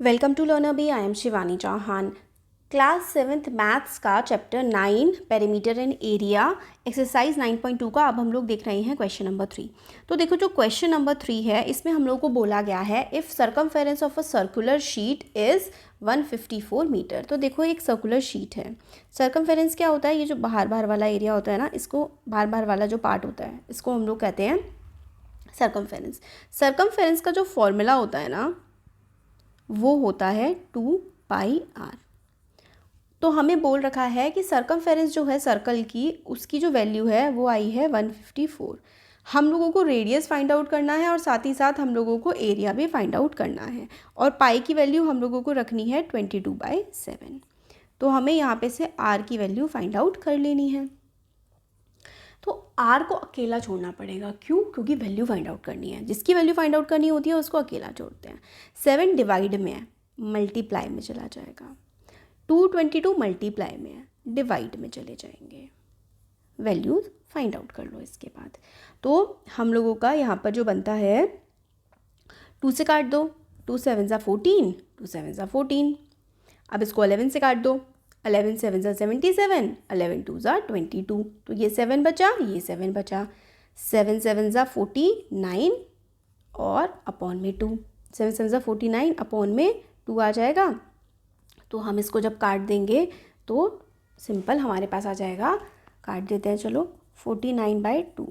Welcome to Learner Bee. I am Shivani Chauhan. Class 7th maths का chapter 9 perimeter and area exercise 9.2 का अब हम लोग देख रहे हैं क्वेश्चन नंबर 3। तो देखो जो क्वेश्चन नंबर 3 है इसमें हम लोग को बोला गया है if circumference of a circular sheet is 154 metre. तो देखो एक सर्कुलर शीट है। सर्कमफेरेंस क्या होता है? ये जो बाहर बाहर वाला एरिया होता है ना, इसको बाहर बाहर वाला जो पार्ट होता है इसको हम लोग कहते हैं सर्कमफेरेंस। सर्कमफेरेंस का जो फॉर्मूला होता है ना वो होता है 2πr। तो हमें बोल रखा है कि सर्कमफेरेंस जो है सर्कल की उसकी जो वैल्यू है वो आई है 154। हम लोगों को रेडियस फाइंड आउट करना है और साथ ही साथ हम लोगों को एरिया भी फाइंड आउट करना है और पाई की वैल्यू हम लोगों को रखनी है 22/7। तो हमें यहाँ पे से आर की वैल्यू फाइंड आउट कर लेनी है। तो आर को अकेला छोड़ना पड़ेगा। क्यों? क्योंकि वैल्यू फाइंड आउट करनी है। जिसकी वैल्यू फाइंड आउट करनी होती है उसको अकेला छोड़ते हैं। 7 डिवाइड में है, मल्टीप्लाई में चला जाएगा। 222 मल्टीप्लाई में है, डिवाइड में चले जाएंगे। वैल्यू फाइंड आउट कर लो इसके बाद। तो हम लोगों का यहाँ पर जो बनता है 2 से काट दो, 2 7 ज़ा 14, 2 7 ज़ा 14। अब इसको 11 से काट दो, 11 7 ज़ा 77, 11 2 ज़ा 22। तो ये 7 बचा, ये 7 बचा। 7 7 ज़ा 49 और अपॉन में 2, 7 7 ज़ा 49 अपॉन में 2 आ जाएगा। तो हम इसको जब काट देंगे तो सिंपल हमारे पास आ जाएगा। काट देते हैं चलो। 49/2,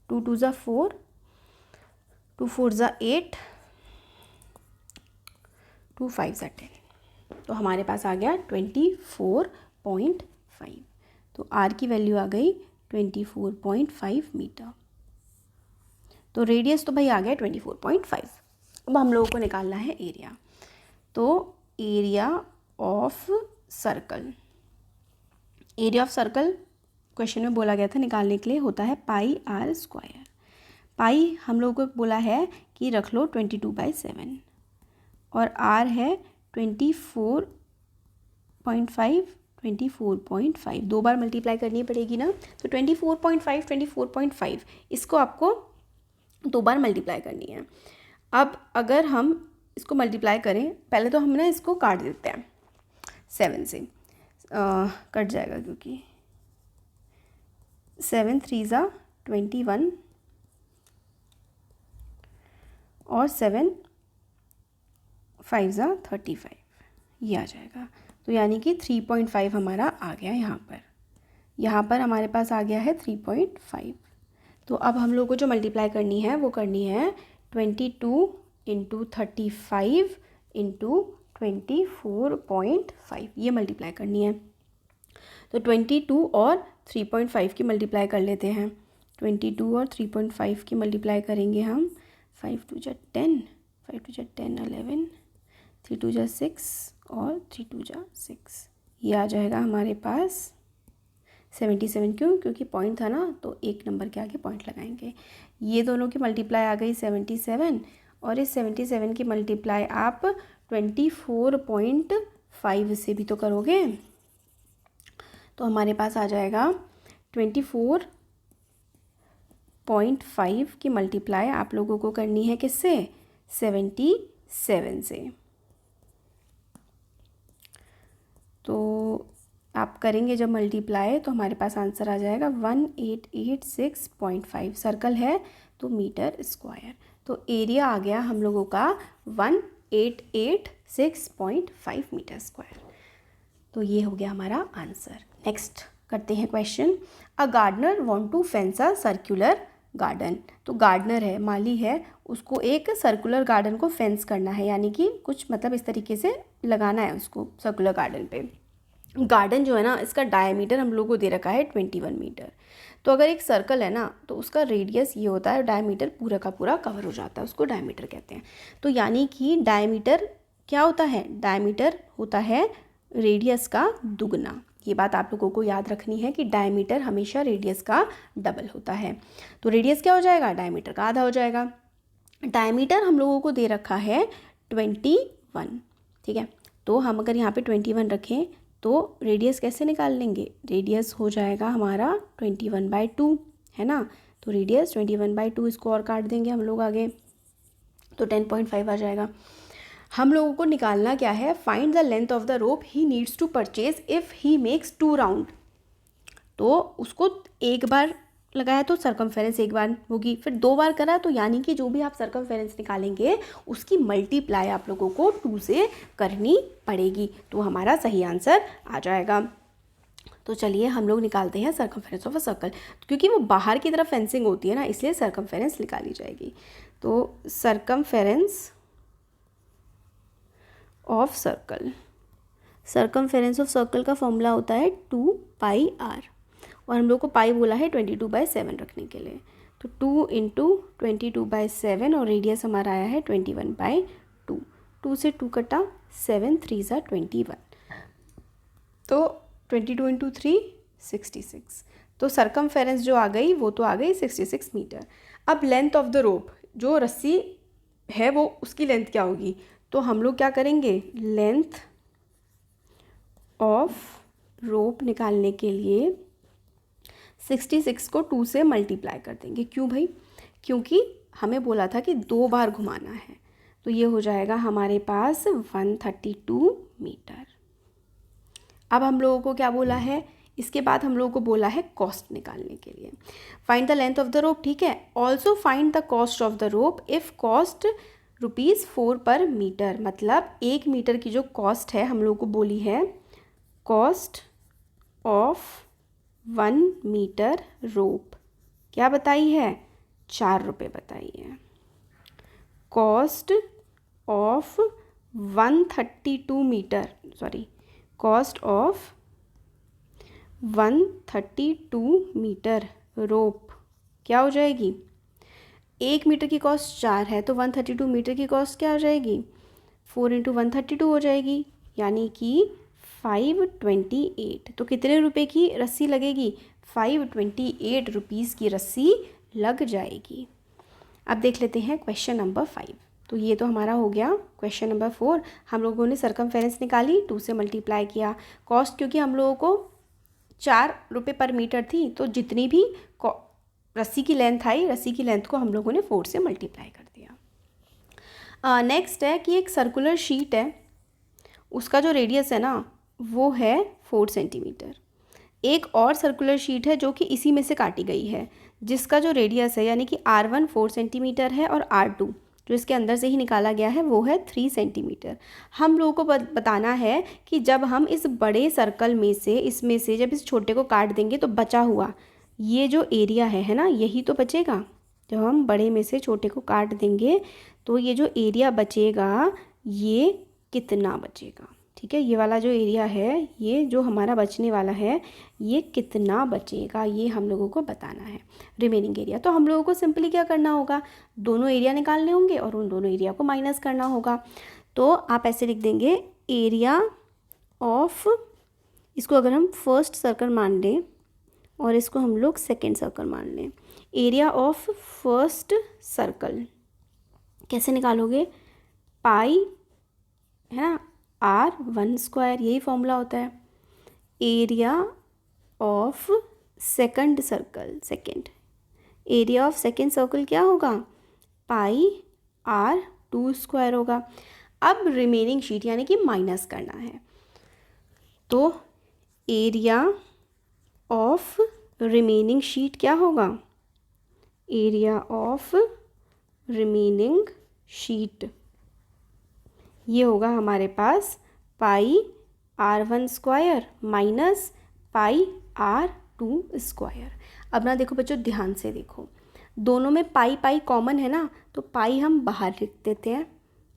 2 2 ज़ा 4, 2 4 ज़ा 8, 2 5 ज़ा 10। तो हमारे पास आ गया 24.5। तो आर की वैल्यू आ गई 24.5 मीटर। तो रेडियस तो भाई आ गया 24.5। अब हम लोगों को निकालना है एरिया। तो area of circle, area of circle question में बोला गया था निकालने के लिए होता है πr²। पाई हम लोगों को बोला है कि रख लो 22/7 और आर है 24.5 दो बार मल्टीप्लाई करनी पड़ेगी ना। तो 24.5 इसको आपको दो बार मल्टीप्लाई करनी है। अब अगर हम इसको मल्टीप्लाई करें, पहले तो हम ना इसको काट देते हैं 7 से। कट जाएगा क्योंकि 7 3 ज़ा 21 और 7 5 ज़ा 35, ये आ जाएगा। तो यानी कि 3.5 हमारा आ गया यहाँ पर हमारे पास आ गया है 3.5। तो अब हम लोग को जो मल्टीप्लाई करनी है वो करनी है 22 × 35 × 24.5, ये मल्टीप्लाई करनी है। तो 22 और 3.5 की मल्टीप्लाई कर लेते हैं। 22 और 3.5 की मल्टीप्लाई करेंगे हम। 5 2 ज़ा 10, 5 2 ज़ा 10 11, 3 2 ज़ा 6 और 3 2 ज़ा 6, ये आ जाएगा हमारे पास 77। क्यों? क्योंकि पॉइंट था ना, तो एक नंबर के आगे पॉइंट लगाएंगे। ये दोनों की मल्टीप्लाई आ गई 77 और इस 77 की मल्टीप्लाई आप 24.5 से भी तो करोगे। तो हमारे पास आ जाएगा 24.5 की मल्टीप्लाई आप लोगों को करनी है किससे? 77 से। तो आप करेंगे जब मल्टीप्लाई तो हमारे पास आंसर आ जाएगा 1886.5। सर्कल है तो मीटर स्क्वायर। तो एरिया आ गया हम लोगों का 1886.5 मीटर स्क्वायर। तो ये हो गया हमारा आंसर। नेक्स्ट करते हैं question. A gardener want to fence a circular garden. तो गार्डनर है, माली है, उसको एक सर्कुलर गार्डन को फेंस करना है, यानी कि कुछ मतलब इस तरीके से लगाना है उसको सर्कुलर गार्डन पे। गार्डन जो है ना इसका डायमीटर हम लोग को दे रखा है 21 मीटर। तो अगर एक सर्कल है ना तो उसका रेडियस ये होता है, डायमीटर पूरा का पूरा कवर हो जाता है, उसको डायमीटर कहते हैं। तो यानी कि डायमीटर क्या होता है? डायमीटर होता है रेडियस का दुगना। ये बात आप लोगों को याद रखनी है कि डायमीटर हमेशा रेडियस का डबल होता है। तो रेडियस क्या हो जाएगा? डायमीटर का आधा हो जाएगा। डायमीटर हम लोगों को दे रखा है 21, ठीक है। तो हम अगर यहाँ पे 21 रखें तो रेडियस कैसे निकाल लेंगे? रेडियस हो जाएगा हमारा 21/2, है ना। तो रेडियस 21/2, इसको और काट देंगे हम लोग आगे तो 10.5 आ जाएगा। हम लोगों को निकालना क्या है, find the length of the rope he needs to purchase if he makes 2 round. तो उसको एक बार लगाया तो सरकमफेरेंस एक बार होगी, फिर 2 बार करा तो यानी कि जो भी आप सरकमफेरेंस निकालेंगे उसकी मल्टीप्लाई आप लोगों को 2 से करनी पड़ेगी, तो हमारा सही आंसर आ जाएगा। तो चलिए हम लोग निकालते हैं सरकमफेरेंस ऑफ अ सर्कल, क्योंकि वो बाहर की तरफ फेंसिंग होती है ना, इसलिए सरकमफेरेंस निकाली जाएगी। तो circumference of circle, circumference of circle का फॉर्मूला होता है 2πr, और हम लोग को पाई बोला है 22/7 रखने के लिए। तो 2 × 22/7 और रेडियस हमारा आया है 21/2। 2 से 2 कटा, 7 3 ज़ा 21, तो 22 × 3 66। तो सरकमफेरेंस जो आ गई वो तो आ गई 66 मीटर। अब लेंथ ऑफ द रोप, जो रस्सी है वो उसकी लेंथ क्या होगी, तो हम लोग क्या करेंगे, लेंथ ऑफ रोप निकालने के लिए 66 को 2 से मल्टीप्लाई कर देंगे। क्यों भाई, क्योंकि हमें बोला था कि 2 बार घुमाना है, तो ये हो जाएगा हमारे पास 132 मीटर। अब हम लोगों को क्या बोला है, इसके बाद हम लोगों को बोला है कॉस्ट निकालने के लिए। Find the length of the रोप, ठीक है, also find the cost of the rope if cost ₹4 पर मीटर। मतलब 1 मीटर की जो कॉस्ट है हम लोगों को बोली है, कॉस्ट ऑफ 1 मीटर रोप क्या बताई है, ₹4 बताई है। Cost of 132 metre, sorry, cost of 132 metre rope क्या हो जाएगी, 1 मीटर की कॉस्ट 4 है, तो 132 मीटर की कॉस्ट क्या हो जाएगी, 4 × 132 हो जाएगी, यानी कि 528। तो कितने रुपए की रस्सी लगेगी, 528 रुपीज़ की रस्सी लग जाएगी। अब देख लेते हैं क्वेश्चन नंबर 5। तो ये तो हमारा हो गया क्वेश्चन नंबर 4। हम लोगों ने सरकमफेरेंस निकाली, 2 से मल्टीप्लाई किया। कॉस्ट क्योंकि हम लोगों को ₹4 पर मीटर थी, तो जितनी भी रस्सी की लेंथ आई, रस्सी की लेंथ को हम लोगों ने 4 से मल्टीप्लाई कर दिया। नेक्स्ट है कि एक सर्कुलर शीट है, उसका जो रेडियस है ना वो है 4 सेंटीमीटर। एक और सर्कुलर शीट है जो कि इसी में से काटी गई है, जिसका जो रेडियस है यानी कि R1 4 सेंटीमीटर है और R2 जो इसके अंदर से ही निकाला गया है वो है 3 सेंटीमीटर। हम लोगों को बताना है कि जब हम इस बड़े सर्कल में से, इसमें से जब इस छोटे को काट देंगे तो बचा हुआ ये जो एरिया है ना, यही तो बचेगा। जब हम बड़े में से छोटे को काट देंगे तो ये जो एरिया बचेगा ये कितना बचेगा, ठीक है, ये वाला जो एरिया है, ये जो हमारा बचने वाला है ये कितना बचेगा, ये हम लोगों को बताना है, रिमेनिंग एरिया। तो हम लोगों को सिंपली क्या करना होगा, दोनों एरिया निकालने होंगे और उन दोनों एरिया को माइनस करना होगा। तो आप ऐसे लिख देंगे, एरिया ऑफ, इसको अगर हम फर्स्ट सर्कल मान लें और इसको हम लोग सेकेंड सर्कल मान लें, एरिया ऑफ फर्स्ट सर्कल कैसे निकालोगे, पाई है ना, R1², यही फॉर्मूला होता है। Area of second circle, second area of second circle क्या होगा, पाई R2² होगा। अब रिमेनिंग शीट यानी कि माइनस करना है, तो एरिया ऑफ रिमेनिंग शीट क्या होगा, एरिया ऑफ रिमेनिंग शीट ये होगा हमारे पास पाई R1² माइनस पाई R2²। अब ना देखो बच्चों, ध्यान से देखो, दोनों में पाई पाई कॉमन है ना, तो पाई हम बाहर लिख देते हैं,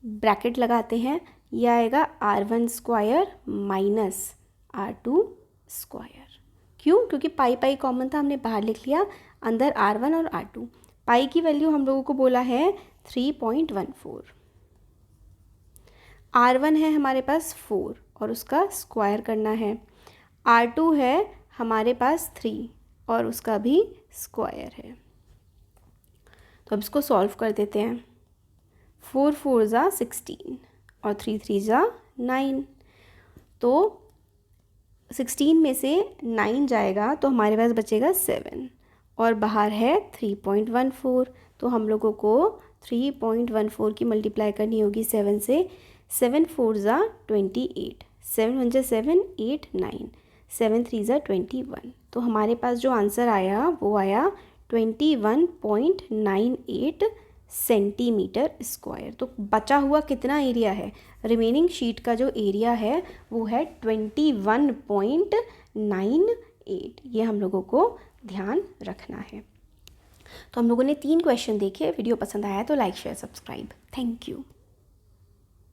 ब्रैकेट लगाते हैं, यह आएगा R1² माइनस R2²। क्यों, क्योंकि पाई पाई कॉमन था, हमने बाहर लिख लिया, अंदर R1 और R2। पाई की वैल्यू हम लोगों को बोला है 3.14। R1 है हमारे पास 4 और उसका स्क्वायर करना है, R2 है हमारे पास 3 और उसका भी स्क्वायर है। तो अब इसको सॉल्व कर देते हैं, 4 4 ज़ा 16 और 3 3 ज़ा 9। तो 16 में से 9 जाएगा तो हमारे पास बचेगा 7 और बाहर है 3.14। तो हम लोगों को 3.14 की मल्टीप्लाई करनी होगी 7 से। 7 4 ज़ा 28, 7 1 ज़ा 7, 8 9, 7 3 ज़ा 21। तो हमारे पास जो आंसर आया वो आया 21.98 सेंटीमीटर स्क्वायर। तो बचा हुआ कितना एरिया है, रिमेनिंग शीट का जो एरिया है वो है 21.98। ये हम लोगों को ध्यान रखना है। तो हम लोगों ने 3 क्वेश्चन देखे। वीडियो पसंद आया तो like share subscribe. Thank you.